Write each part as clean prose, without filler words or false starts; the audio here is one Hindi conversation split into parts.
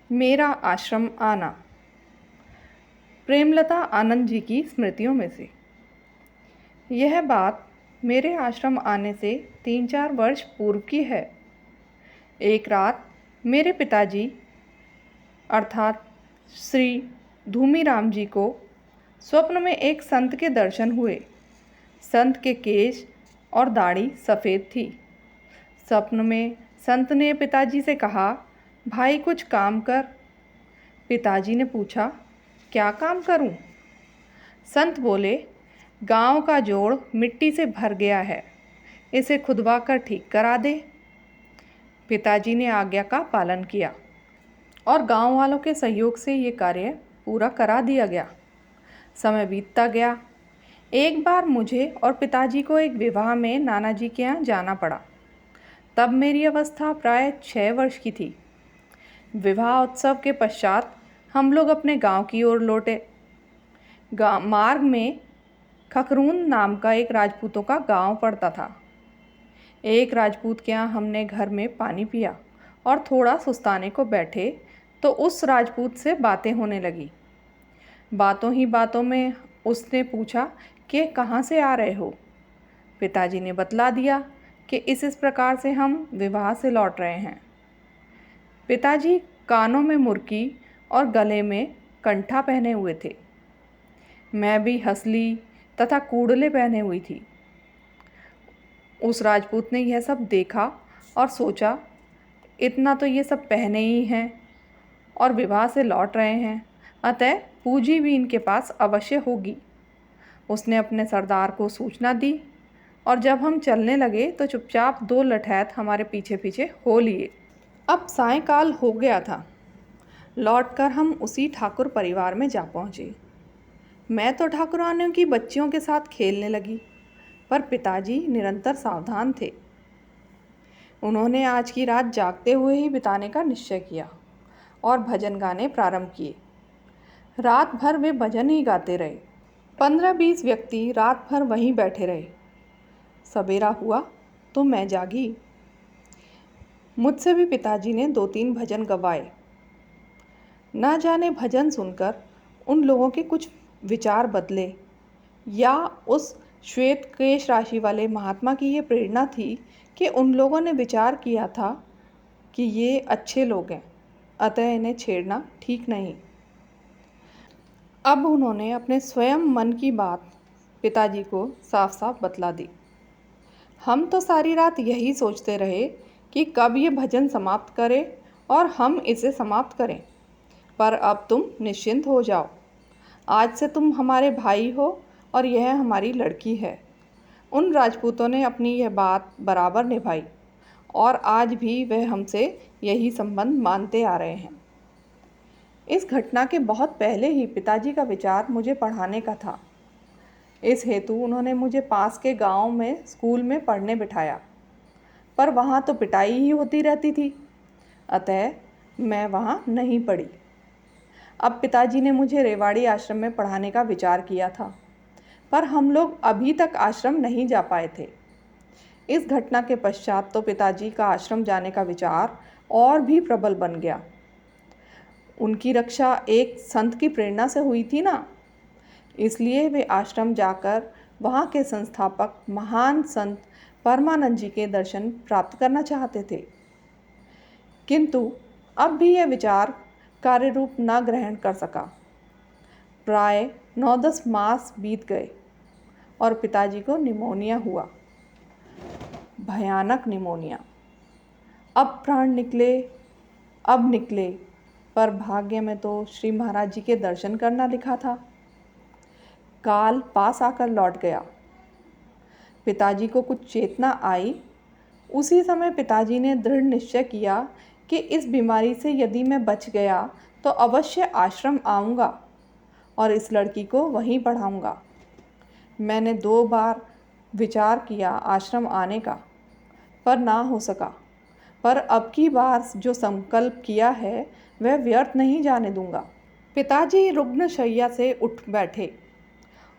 मेरा आश्रम आना। प्रेमलता आनंद जी की स्मृतियों में से। यह बात मेरे आश्रम आने से 3-4 वर्ष पूर्व की है। एक रात मेरे पिताजी अर्थात श्री धूमीराम जी को स्वप्न में एक संत के दर्शन हुए। संत के केश और दाढ़ी सफ़ेद थी। स्वप्न में संत ने पिताजी से कहा, भाई कुछ काम कर। पिताजी ने पूछा, क्या काम करूं? संत बोले, गांव का जोड़ मिट्टी से भर गया है, इसे खुदवा कर ठीक करा दे। पिताजी ने आज्ञा का पालन किया और गांव वालों के सहयोग से ये कार्य पूरा करा दिया गया। समय बीतता गया। एक बार मुझे और पिताजी को एक विवाह में नाना जी के यहाँ जाना पड़ा। तब मेरी अवस्था प्राय 6 वर्ष की थी। विवाह उत्सव के पश्चात हम लोग अपने गांव की ओर लौटे। मार्ग में खखरून नाम का एक राजपूतों का गांव पड़ता था। एक राजपूत के यहाँ हमने घर में पानी पिया और थोड़ा सुस्ताने को बैठे तो उस राजपूत से बातें होने लगी। बातों ही बातों में उसने पूछा कि कहाँ से आ रहे हो? पिताजी ने बतला दिया कि इस प्रकार से हम विवाह से लौट रहे हैं। पिताजी कानों में मुर्की और गले में कंठा पहने हुए थे। मैं भी हंसली तथा कूड़ले पहने हुई थी। उस राजपूत ने यह सब देखा और सोचा, इतना तो ये सब पहने ही हैं और विवाह से लौट रहे हैं, अतः पूंजी भी इनके पास अवश्य होगी। उसने अपने सरदार को सूचना दी और जब हम चलने लगे तो चुपचाप 2 लठैत हमारे पीछे पीछे हो लिए। अब सायंकाल हो गया था। लौटकर हम उसी ठाकुर परिवार में जा पहुँचे। मैं तो ठाकुरानियों की बच्चियों के साथ खेलने लगी, पर पिताजी निरंतर सावधान थे। उन्होंने आज की रात जागते हुए ही बिताने का निश्चय किया और भजन गाने प्रारंभ किए। रात भर वे भजन ही गाते रहे। 15-20 व्यक्ति रात भर वहीं बैठे रहे। सवेरा हुआ तो मैं जागी। मुझसे भी पिताजी ने 2-3 भजन गवाए। ना जाने भजन सुनकर उन लोगों के कुछ विचार बदले या उस श्वेत केश राशि वाले महात्मा की ये प्रेरणा थी कि उन लोगों ने विचार किया था कि ये अच्छे लोग हैं, अतः इन्हें छेड़ना ठीक नहीं। अब उन्होंने अपने स्वयं मन की बात पिताजी को साफ साफ बतला दी। हम तो सारी रात यही सोचते रहे कि कब ये भजन समाप्त करे और हम इसे समाप्त करें, पर अब तुम निश्चिंत हो जाओ। आज से तुम हमारे भाई हो और यह हमारी लड़की है। उन राजपूतों ने अपनी यह बात बराबर निभाई और आज भी वह हमसे यही संबंध मानते आ रहे हैं। इस घटना के बहुत पहले ही पिताजी का विचार मुझे पढ़ाने का था। इस हेतु उन्होंने मुझे पास के गांव में स्कूल में पढ़ने बिठाया, पर वहाँ तो पिटाई ही होती रहती थी, अतः मैं वहाँ नहीं पढ़ी। अब पिताजी ने मुझे रेवाड़ी आश्रम में पढ़ाने का विचार किया था, पर हम लोग अभी तक आश्रम नहीं जा पाए थे। इस घटना के पश्चात तो पिताजी का आश्रम जाने का विचार और भी प्रबल बन गया। उनकी रक्षा एक संत की प्रेरणा से हुई थी ना, इसलिए वे आश्रम जाकर वहाँ के संस्थापक महान संत परमानंद जी के दर्शन प्राप्त करना चाहते थे। किंतु अब भी यह विचार कार्य रूप न ग्रहण कर सका। प्राय 9-10 मास बीत गए और पिताजी को निमोनिया हुआ, भयानक निमोनिया। अब प्राण निकले, अब निकले, पर भाग्य में तो श्री महाराज जी के दर्शन करना लिखा था। काल पास आकर लौट गया। पिताजी को कुछ चेतना आई। उसी समय पिताजी ने दृढ़ निश्चय किया कि इस बीमारी से यदि मैं बच गया तो अवश्य आश्रम आऊँगा और इस लड़की को वहीं पढ़ाऊँगा। मैंने 2 बार विचार किया आश्रम आने का, पर ना हो सका। पर अब की बार जो संकल्प किया है वह व्यर्थ नहीं जाने दूंगा। पिताजी रुग्ण शैया से उठ बैठे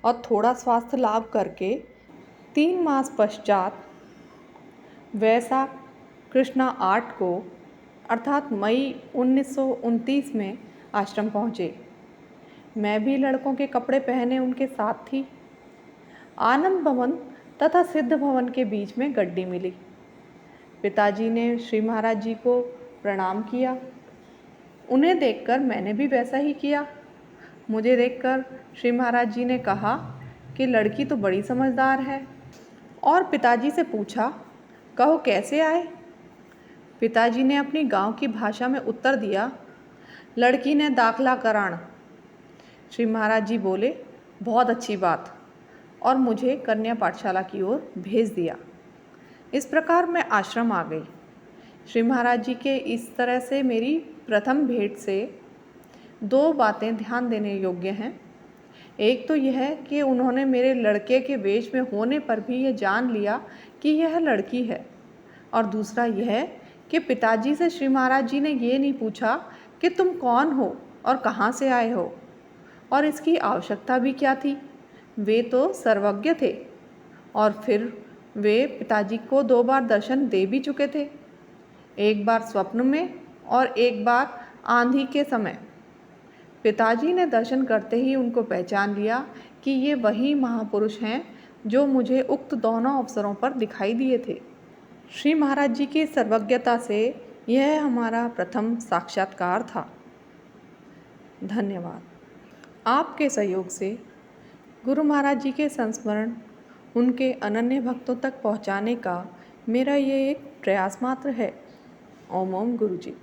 और थोड़ा स्वास्थ्य लाभ करके 3 मास पश्चात वैशाख कृष्णा 8 को अर्थात मई 1929 में आश्रम पहुँचे। मैं भी लड़कों के कपड़े पहने उनके साथ थी। आनंद भवन तथा सिद्ध भवन के बीच में गड्डी मिली। पिताजी ने श्री महाराज जी को प्रणाम किया। उन्हें देखकर मैंने भी वैसा ही किया। मुझे देखकर श्री महाराज जी ने कहा कि लड़की तो बड़ी समझदार है, और पिताजी से पूछा, कहो कैसे आए? पिताजी ने अपनी गांव की भाषा में उत्तर दिया, लड़की ने दाखला कराण। श्री महाराज जी बोले, बहुत अच्छी बात, और मुझे कन्या पाठशाला की ओर भेज दिया। इस प्रकार मैं आश्रम आ गई। श्री महाराज जी के इस तरह से मेरी प्रथम भेंट से दो बातें ध्यान देने योग्य हैं। एक तो यह कि उन्होंने मेरे लड़के के वेश में होने पर भी यह जान लिया कि यह लड़की है, और दूसरा यह कि पिताजी से श्री महाराज जी ने ये नहीं पूछा कि तुम कौन हो और कहाँ से आए हो, और इसकी आवश्यकता भी क्या थी। वे तो सर्वज्ञ थे, और फिर वे पिताजी को 2 बार दर्शन दे भी चुके थे, एक बार स्वप्न में और एक बार आंधी के समय। पिताजी ने दर्शन करते ही उनको पहचान लिया कि ये वही महापुरुष हैं जो मुझे उक्त दोनों अवसरों पर दिखाई दिए थे। श्री महाराज जी की सर्वज्ञता से यह हमारा प्रथम साक्षात्कार था। धन्यवाद। आपके सहयोग से गुरु महाराज जी के संस्मरण उनके अनन्य भक्तों तक पहुंचाने का मेरा ये एक प्रयास मात्र है। ओम ओम गुरु जी।